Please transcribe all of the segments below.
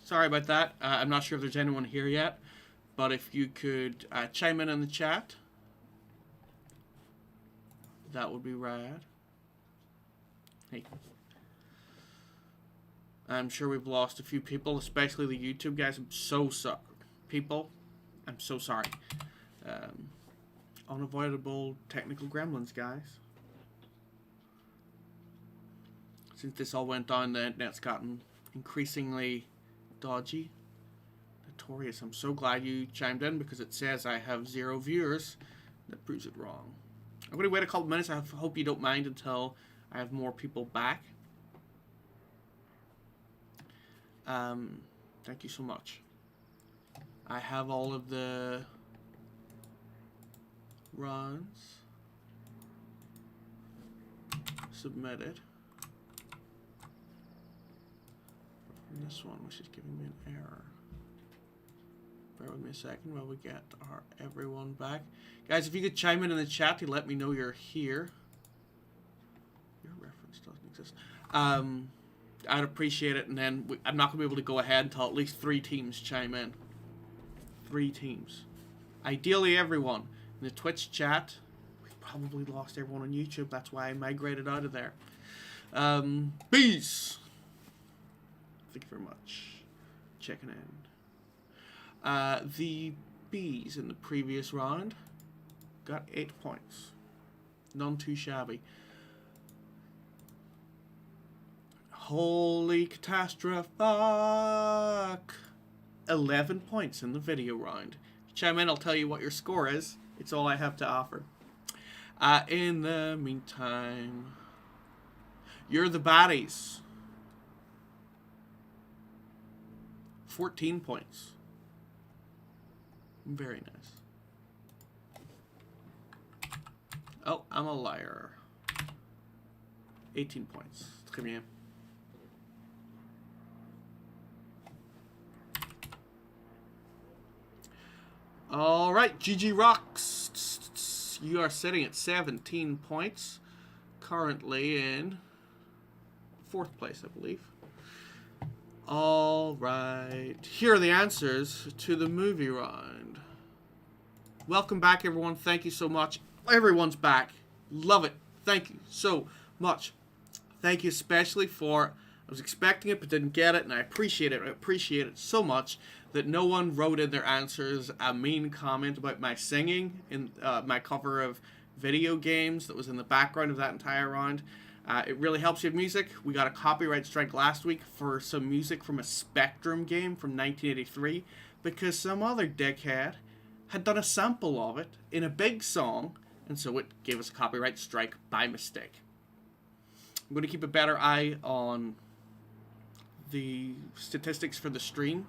Sorry about that. I'm not sure if there's anyone here yet, but if you could chime in the chat, that would be rad. Hey. I'm sure we've lost a few people, especially the YouTube guys. I'm so sorry. People, I'm so sorry. Unavoidable technical gremlins, guys. Since this all went on, the internet's gotten increasingly dodgy. Notorious. I'm so glad you chimed in because it says I have 0 viewers. That proves it wrong. I'm going to wait a couple minutes. I hope you don't mind until I have more people back. Thank you so much. I have all of the runs submitted. This one, which is giving me an error. Bear with me a second while we get everyone back. Guys, if you could chime in the chat to let me know you're here. Your reference doesn't exist. I'd appreciate it, and then I'm not going to be able to go ahead until at least 3 teams chime in. 3 teams. Ideally, everyone. In the Twitch chat, we've probably lost everyone on YouTube. That's why I migrated out of there. Peace! Thank you very much. Checking in. The Bees in the previous round got 8 points. None too shabby. Holy catastrophe! 11 points in the video round. Chime in, I'll tell you what your score is. It's all I have to offer. In the meantime, you're the baddies. 14 points. Very nice. Oh, I'm a liar. 18 points. Come here. All right, GG Rocks. You are sitting at 17 points. Currently in 4th place, I believe. All right. Here are the answers to the movie round. Welcome back, everyone. Thank you so much. Everyone's back. Love it. Thank you so much. Thank you especially for... I was expecting it but didn't get it, and I appreciate it. I appreciate it so much that no one wrote in their answers a mean comment about my singing in my cover of video games that was in the background of that entire round. It really helps you with music. We got a copyright strike last week for some music from a Spectrum game from 1983 because some other dickhead had done a sample of it in a big song, and so it gave us a copyright strike by mistake. I'm going to keep a better eye on the statistics for the stream.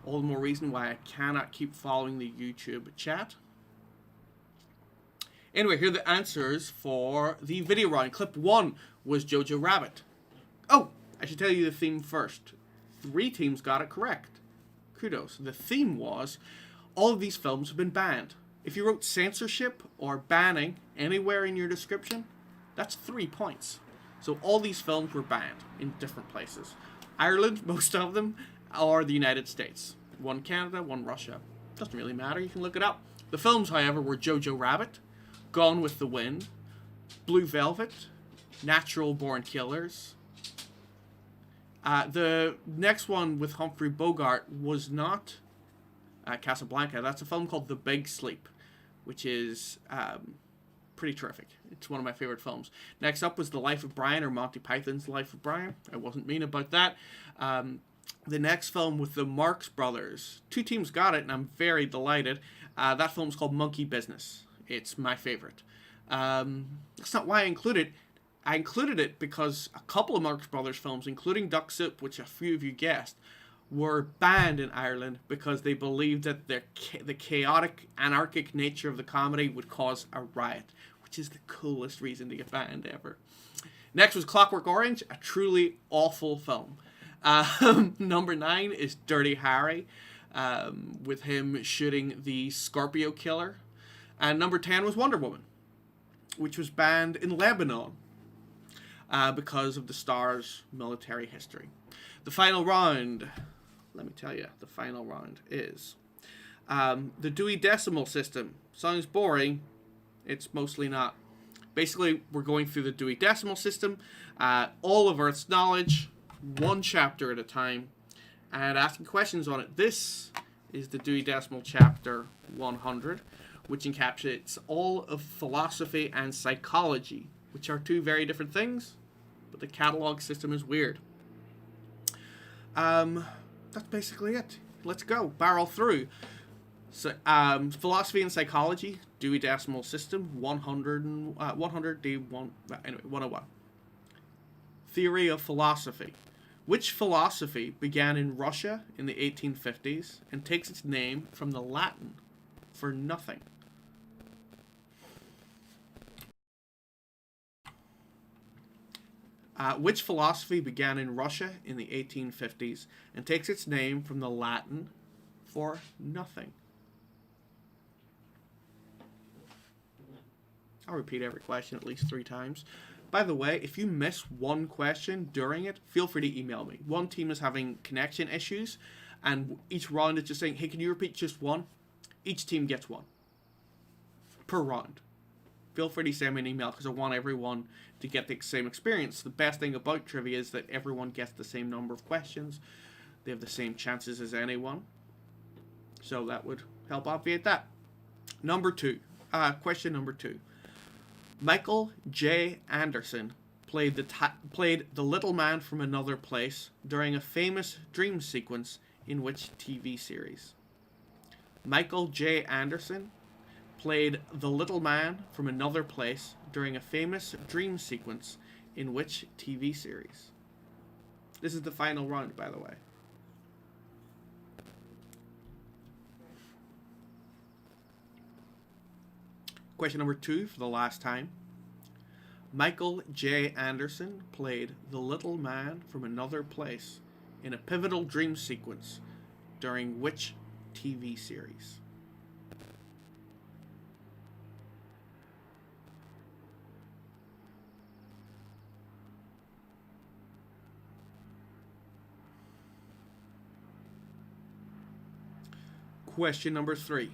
All the more reason why I cannot keep following the YouTube chat. Anyway, here are the answers for the video round. Clip 1 was Jojo Rabbit. Oh, I should tell you the theme first. 3 teams got it correct. Kudos. The theme was, all of these films have been banned. If you wrote censorship or banning anywhere in your description, that's 3 points. So all these films were banned in different places. Ireland, most of them, or the United States. 1 Canada, 1 Russia. Doesn't really matter, you can look it up. The films, however, were Jojo Rabbit, Gone with the Wind, Blue Velvet, Natural Born Killers. The next one with Humphrey Bogart was not Casablanca. That's a film called The Big Sleep, which is pretty terrific. It's one of my favorite films. Next up was The Life of Brian, or Monty Python's Life of Brian. I wasn't mean about that. The next film with the Marx Brothers. 2 teams got it, and I'm very delighted. That film's called Monkey Business. It's my favorite. That's not why I included it. I included it because a couple of Marx Brothers films, including Duck Soup, which a few of you guessed, were banned in Ireland because they believed that the chaotic, anarchic nature of the comedy would cause a riot, which is the coolest reason to get banned ever. Next was Clockwork Orange, a truly awful film. Number 9 is Dirty Harry, with him shooting the Scorpio Killer. And number 10 was Wonder Woman, which was banned in Lebanon because of the star's military history. The final round, let me tell you, the final round is the Dewey Decimal System. Sounds boring. It's mostly not. Basically, we're going through the Dewey Decimal System, all of Earth's knowledge, one chapter at a time, and asking questions on it. This is the Dewey Decimal Chapter 100, which encapsulates all of philosophy and psychology, which are two very different things, but the catalog system is weird. That's basically it. Let's go. Barrel through. So, philosophy and psychology, Dewey Decimal System, 100 D1, anyway, 101. Theory of philosophy. Which philosophy began in Russia in the 1850s and takes its name from the Latin for nothing? Which philosophy began in Russia in the 1850s and takes its name from the Latin for nothing? I'll repeat every question at least 3 times. By the way, if you miss one question during it, feel free to email me. One team is having connection issues, and each round is just saying, hey, can you repeat just one? Each team gets one per round. Feel free to send me an email because I want everyone to get the same experience. The best thing about trivia is that everyone gets the same number of questions. They have the same chances as anyone. So that would help obviate that. Question number 2. Michael J. Anderson played the little man from another place during a famous dream sequence in which TV series? Michael J. Anderson played the little man from another place during a famous dream sequence in which TV series? This is the final round, by the way. Question number 2 for the last time. Michael J. Anderson played the little man from another place in a pivotal dream sequence during which TV series? Question number 3.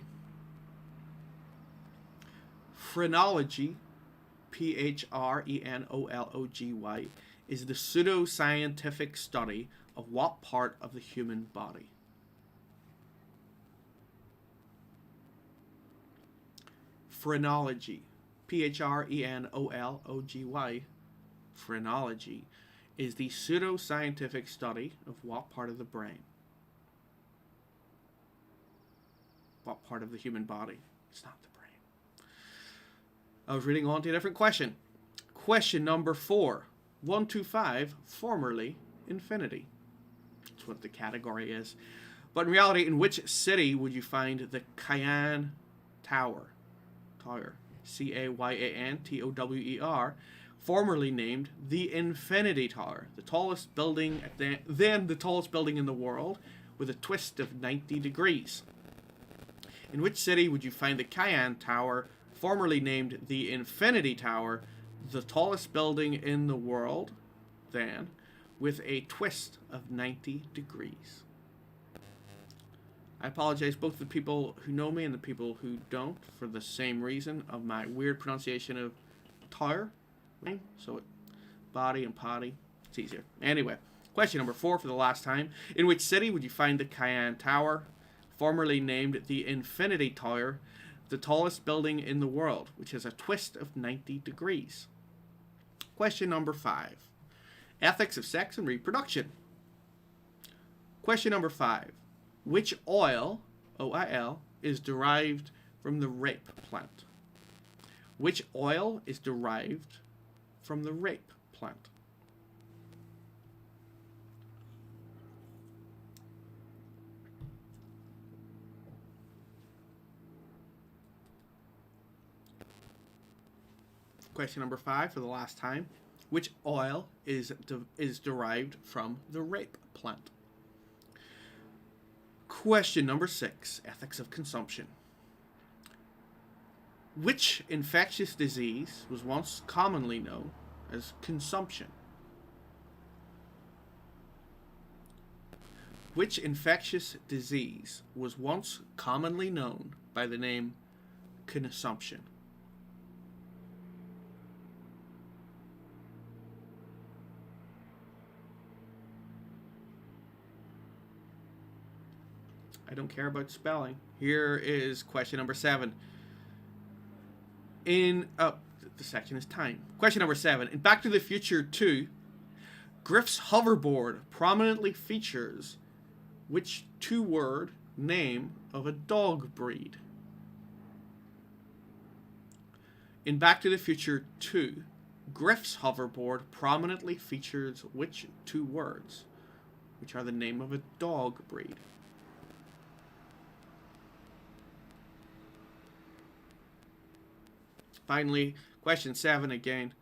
Phrenology, Phrenology, is the pseudoscientific study of what part of the human body? Phrenology, Phrenology, phrenology is the pseudoscientific study of what part of the brain? What part of the human body? It's not the brain. I was reading on to a different question. Question number 4. 125, formerly infinity. That's what the category is. But in reality, in which city would you find the Cyan Tower? Cyantower, formerly named the Infinity Tower, the tallest building the tallest building in the world, with a twist of 90 degrees. In which city would you find the Cyan Tower, formerly named the Infinity Tower, the tallest building in the world, then, with a twist of 90 degrees? I apologize both to the people who know me and the people who don't for the same reason of my weird pronunciation of tower. So body and potty, it's easier. Anyway, question number 4 for the last time. In which city would you find the Cyan Tower, formerly named the Infinity Tower, the tallest building in the world, which has a twist of 90 degrees? Question number 5. Ethics of sex and reproduction. Question number 5. Which oil, OIL, is derived from the rape plant? Which oil is derived from the rape plant? Question number 5 for the last time. Which oil is derived from the rape plant? Question number 6. Ethics of consumption. Which infectious disease was once commonly known as consumption? Which infectious disease was once commonly known by the name consumption? I don't care about spelling. Here is question number 7. The section is time. Question number 7. In Back to the Future 2, Griff's hoverboard prominently features which 2-word name of a dog breed? In Back to the Future 2, Griff's hoverboard prominently features which 2 words, which are the name of a dog breed? Finally, question 7 again.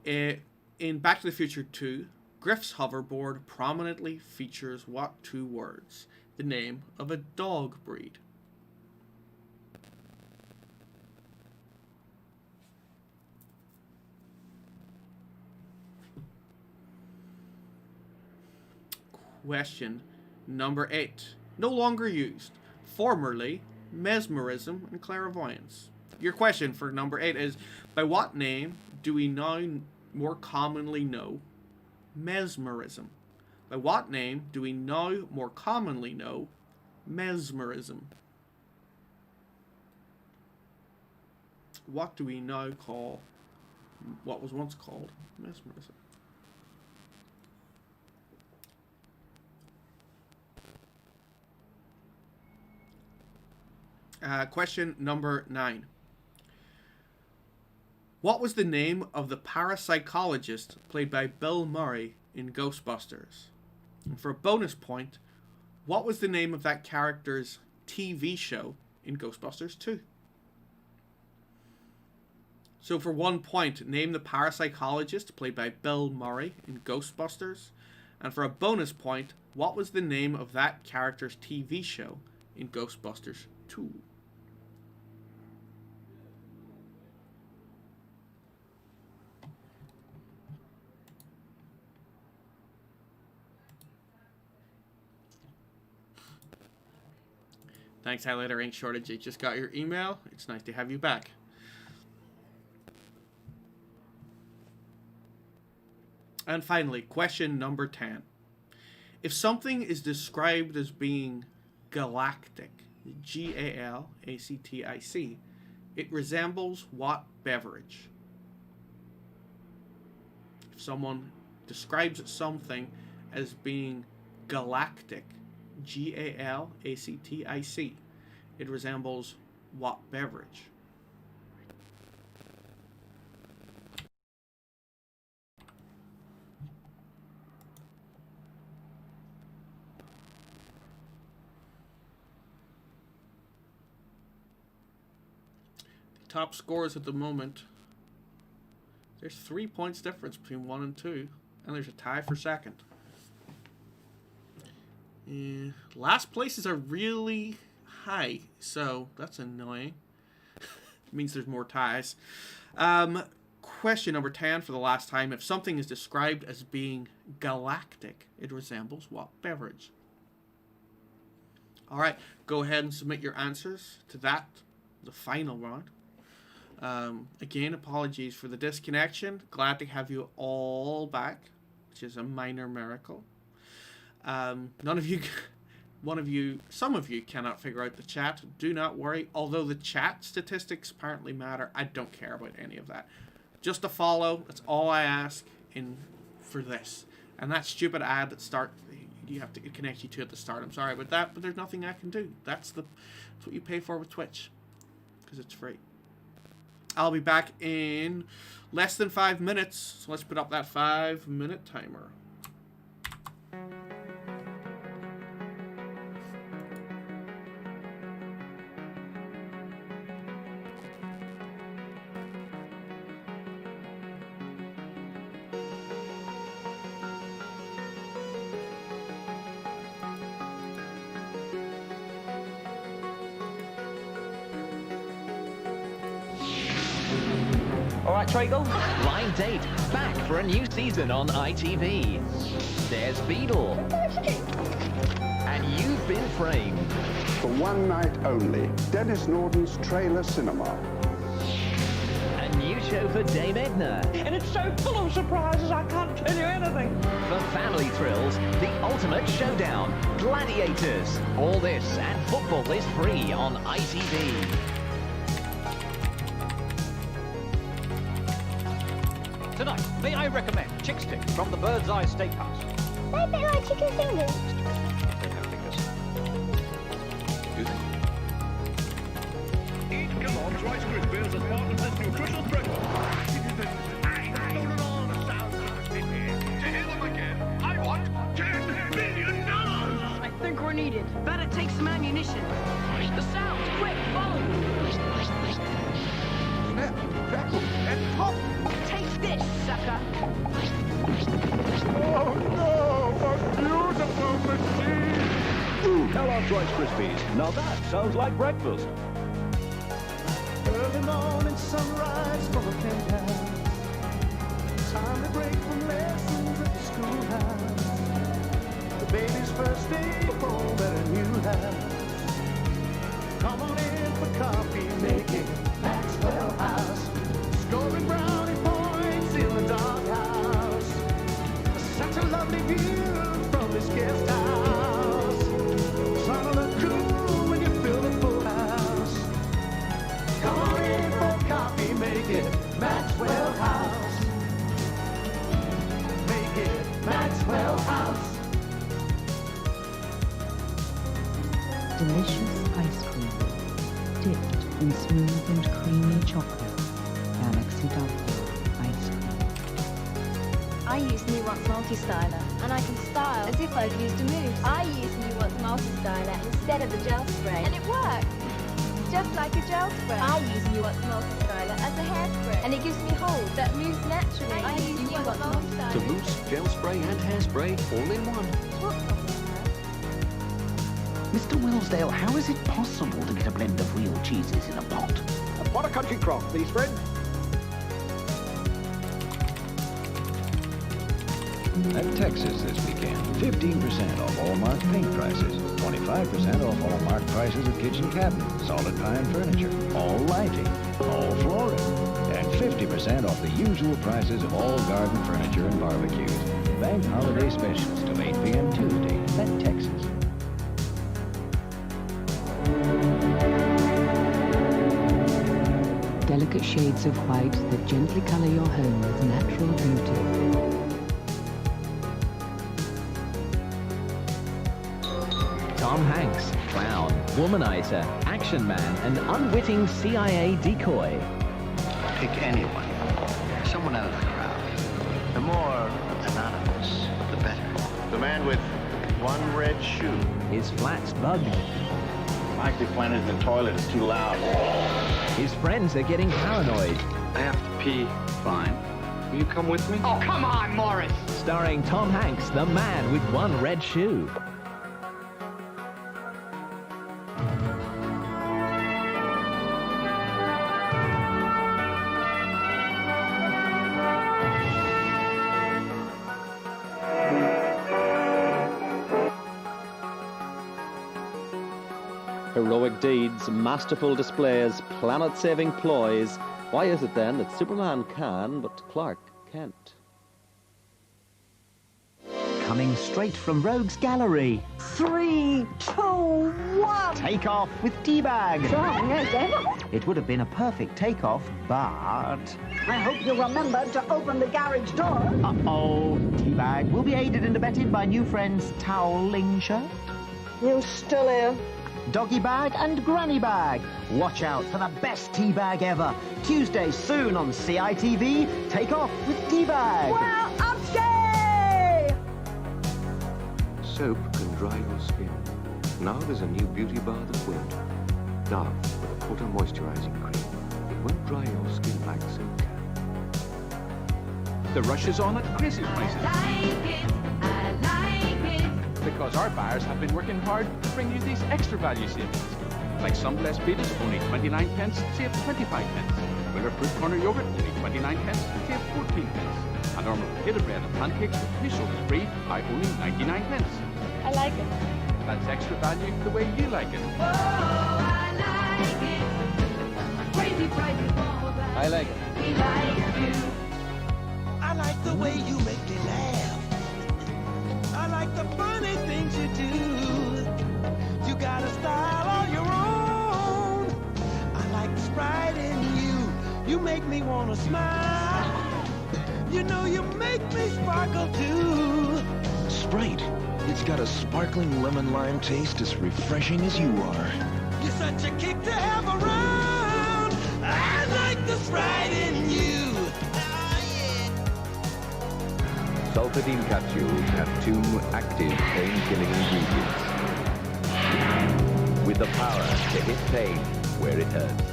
In Back to the Future 2, Griff's hoverboard prominently features what 2 words? The name of a dog breed. Question number 8. No longer used. Formerly, mesmerism and clairvoyance. Your question for number 8 is, by what name do we now more commonly know mesmerism? By what name do we now more commonly know mesmerism? What do we now call what was once called mesmerism? Question number 9. What was the name of the parapsychologist played by Bill Murray in Ghostbusters? And for a bonus point, what was the name of that character's TV show in Ghostbusters 2? So for 1 point, name the parapsychologist played by Bill Murray in Ghostbusters. And for a bonus point, what was the name of that character's TV show in Ghostbusters 2? Thanks, Highlighter Ink Shortage. I just got your email. It's nice to have you back. And finally, question number 10. If something is described as being galactic, Galactic, it resembles what beverage? If someone describes something as being galactic, Galactic, it resembles what beverage? The top scores at the moment, there's 3 points difference between 1 and 2, and there's a tie for second. Last places are really high, so that's annoying. It means there's more ties. Question number 10 for the last time. If something is described as being galactic, it resembles what beverage? Alright, go ahead and submit your answers to that, the final round. Again, apologies for the disconnection. Glad to have you all back, which is a minor miracle. Some of you cannot figure out the chat. Do not worry. Although the chat statistics apparently matter, I don't care about any of that. Just a follow. That's all I ask for this. And that stupid ad that it connects you to at the start. I'm sorry about that, but there's nothing I can do. That's what you pay for with Twitch, because it's free. I'll be back in less than 5 minutes. So let's put up that 5-minute timer. All right, Trago, Blind Date, back for a new season on ITV. There's Beadle. been framed. For one night only, Dennis Norden's Trailer Cinema. A new show for Dame Edna. And it's so full of surprises, I can't tell you anything. For family thrills, the ultimate showdown, Gladiators. All this and football is free on ITV. Tonight, may I recommend chick sticks from the Bird's Eye Steakhouse. They're a bit like chicken fingers. They have fingers. Do they? Eat Kellogg's Rice Krispies as part of this nutritious breakfast. I don't at all sound nasty here. To hear them again, I want $10 million. I think we're needed. Better take some ammunition. The sound, quick, follow. Snap, crackle, and pop. Take this, sucker. Oh no, a beautiful machine. Kellogg's Rice Krispies. Now that sounds like breakfast. Early morning sunrise from a penthouse. Time to break from lessons at the schoolhouse. The baby's first day home at a new house. Come on in for coffee, making Maxwell House. Scoring brownie points in the doghouse. Such a lovely view from this guest house. Trying to look cool when you fill the full house. Come on in for coffee, make it Maxwell House. Make it Maxwell House. Delicious ice cream, dipped in smooth and creamy chocolate. Galaxy Double ice cream. I use Nuance Multi-Styler, and I can style as if I've used a mousse. I use Nuance Multi-Styler instead of the gel spray, and it works. Just like a gel spray. I use Nuance Multi-Styler as a hairspray, and it gives me hold that moves naturally. I use Nuance Multi-Styler. To mousse, gel spray, and hairspray all in one. Mr. Willsdale, how is it possible to get a blend of real cheeses in a pot? What a country crock, please, friend. At Texas this weekend, 15% off all marked paint prices, 25% off all marked prices of kitchen cabinets, solid pine furniture, all lighting, all flooring, and 50% off the usual prices of all garden furniture and barbecues. Bank holiday specials till 8 p.m. Tuesday at Texas. Delicate shades of white that gently color your home with natural beauty. Tom Hanks, clown, womanizer, action man, and unwitting CIA decoy. Pick anyone. Someone out of the crowd. The more anonymous, the better. The man with one red shoe. His flat's bugged. Likely planted in the toilet is too loud. His friends are getting paranoid. I have to pee. Fine. Will you come with me? Oh, come on, Morris. Starring Tom Hanks, the man with one red shoe. Heroic deeds, masterful displays, planet-saving ploys. Why is it then that Superman can, but Clark can't? Coming straight from Rogue's Gallery. 3, 2, 1. Take off with Teabag. It would have been a perfect takeoff, but... I hope you remembered to open the garage door. Uh-oh. Teabag will be aided and abetted by new friends Toweling Shirt. You still here? Doggy Bag and Granny Bag. Watch out for the best tea bag ever. Tuesday soon on CITV. Take off with Teabag. Well, upstay! Soap can dry your skin. Now there's a new beauty bar that won't. Dove with a photo moisturizing cream. It won't dry your skin like soap can. The rush is on at crazy prices. I like it. Because our buyers have been working hard to bring you these extra value savings. Like some blessed beetles, only 29 pence, save 25 pence. Bulletproof corner yogurt, only 29 pence, save 14 pence. And normal potato bread and pancakes with free sugar free by only 99 pence. I like it. That's extra value the way you like it. I like it. I like the way you make me laugh. I like the funny things you do. You got a style all your own. I like the sprite in you. You make me wanna smile. You know you make me sparkle too. Sprite. It's got a sparkling lemon lime taste as refreshing as you are. You're such a kick to have around. I like the sprite in you. Sulfadine capsules have 2 active pain-killing ingredients with the power to hit pain where it hurts.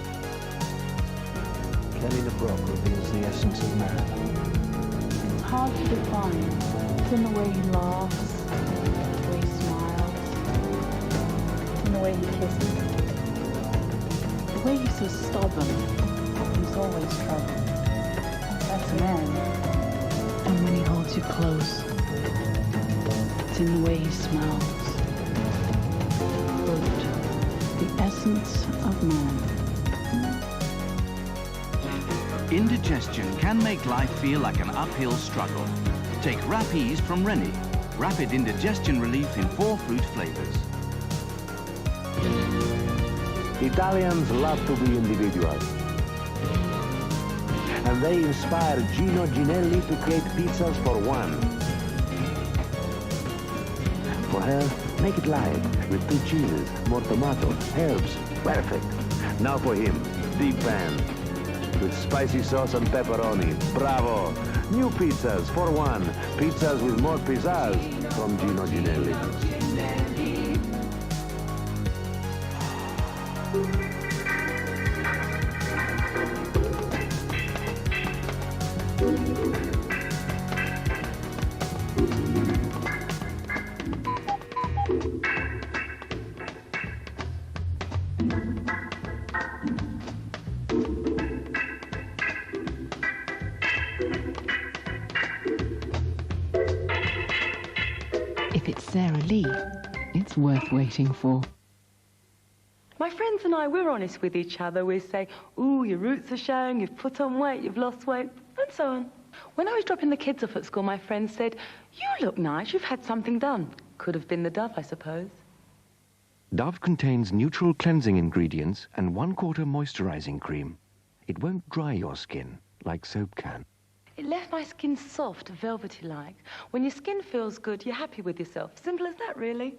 Kelly LeBrock reveals the essence of man. It's hard to define. It's in the way he laughs, the way he smiles, in the way he kisses. The way he's so stubborn. He's always trouble. That's a man. And when he holds you close, it's in the way he smells. Fruit, the essence of man. Indigestion can make life feel like an uphill struggle. Take Rapise from Rennie. Rapid indigestion relief in 4 fruit flavors. Italians love to be individuals. And they inspired Gino Ginelli to create pizzas for one. For her, make it light, with 2 cheeses, more tomatoes, herbs. Perfect. Now for him, deep pan, with spicy sauce and pepperoni. Bravo! New pizzas for one. Pizzas with more pizzazz from Gino Ginelli. If it's Sarah Lee, it's worth waiting for. My friends and I, we're honest with each other. We say, ooh, your roots are showing, you've put on weight, you've lost weight, and so on. When I was dropping the kids off at school, my friend said, you look nice, you've had something done. Could have been the Dove, I suppose. Dove contains neutral cleansing ingredients and 1/4 moisturizing cream. It won't dry your skin like soap can. It left my skin soft, velvety-like. When your skin feels good, you're happy with yourself. Simple as that, really.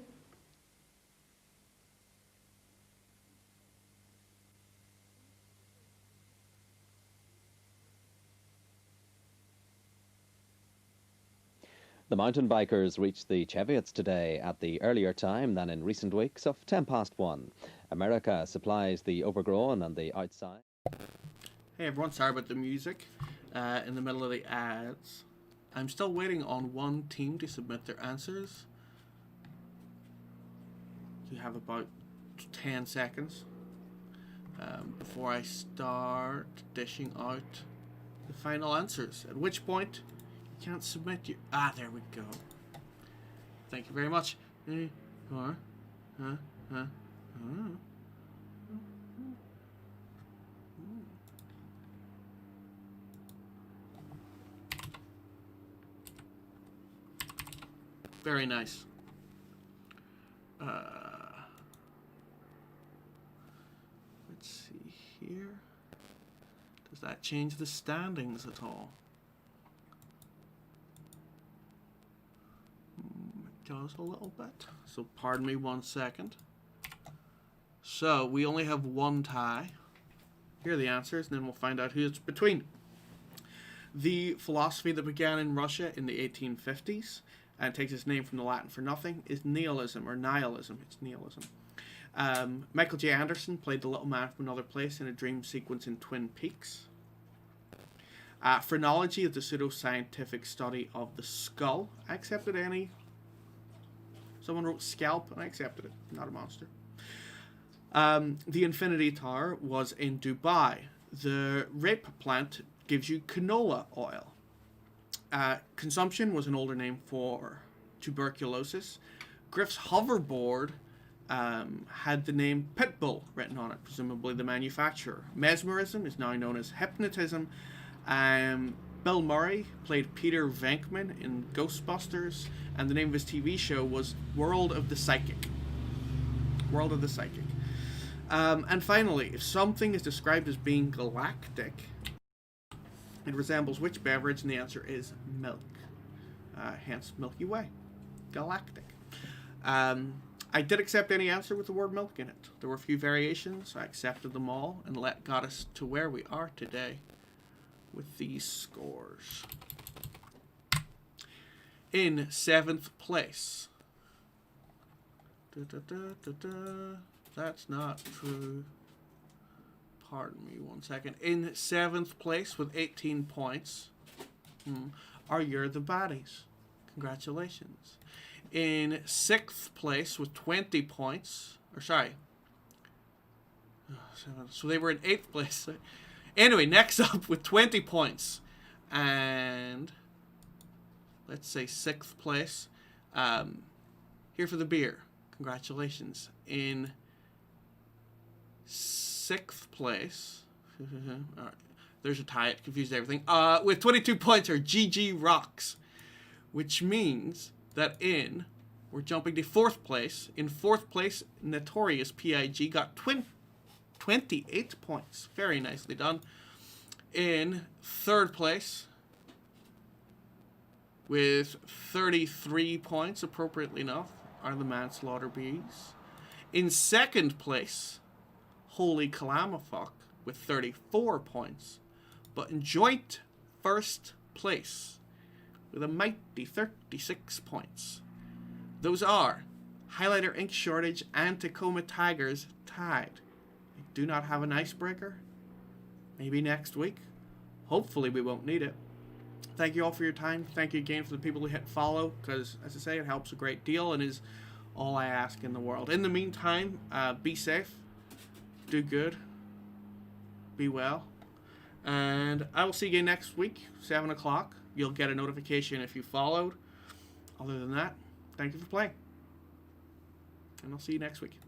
The mountain bikers reached the Cheviots today at the earlier time than in recent weeks of 1:10. America supplies the overgrown and the outside. Hey everyone, sorry about the music in the middle of the ads. I'm still waiting on one team to submit their answers. You have about 10 seconds before I start dishing out the final answers, at which point you can't submit your... Ah, there we go. Thank you very much. Very nice. Let's see here. Does that change the standings at all? It does a little bit. So pardon me 1 second. So we only have one tie. Here are the answers, and then we'll find out who it's between. The philosophy that began in Russia in the 1850s and takes its name from the Latin for nothing is nihilism, or nihilism. It's nihilism. Michael J. Anderson played the little man from another place in a dream sequence in Twin Peaks. Phrenology is the pseudoscientific study of the skull. I accepted any. Someone wrote scalp, and I accepted it. Not a monster. The Infinity Tower was in Dubai. The rape plant gives you canola oil. Consumption was an older name for tuberculosis. Griff's hoverboard had the name Pitbull written on it, presumably the manufacturer. Mesmerism is now known as hypnotism. Bill Murray played Peter Venkman in Ghostbusters, and the name of his TV show was World of the Psychic. World of the Psychic. And finally, if something is described as being galactic, it resembles which beverage? And the answer is milk. Hence, Milky Way. Galactic. I did accept any answer with the word milk in it. There were a few variations. I accepted them all, and that got us to where we are today with these scores. In 7th place. That's not true. Pardon me 1 second. In 7th place with 18 points are You're the Baddies. Congratulations. In 6th place with 20 points, so they were in 8th place. Anyway, next up with 20 points, and let's say 6th place, Here for the Beer. Congratulations. In 6th place, all right, there's a tie, it confused everything. With 22 points are GG Rocks, which means that we're jumping to 4th place. In 4th place, Notorious P.I.G. got 28 points. Very nicely done. In 3rd place, with 33 points, appropriately enough, are the Manslaughter Bees. In 2nd place, Holy Calamafuck, with 34 points. But in joint 1st place, with a mighty 36 points. Those are Highlighter Ink Shortage and Tacoma Tigers tied. I do not have an icebreaker. Maybe next week. Hopefully we won't need it. Thank you all for your time. Thank you again for the people who hit follow, because, as I say, it helps a great deal and is all I ask in the world. In the meantime, be safe, do good, be well, and I will see you again next week, 7 o'clock. You'll get a notification if you followed. Other than that, thank you for playing. And I'll see you next week.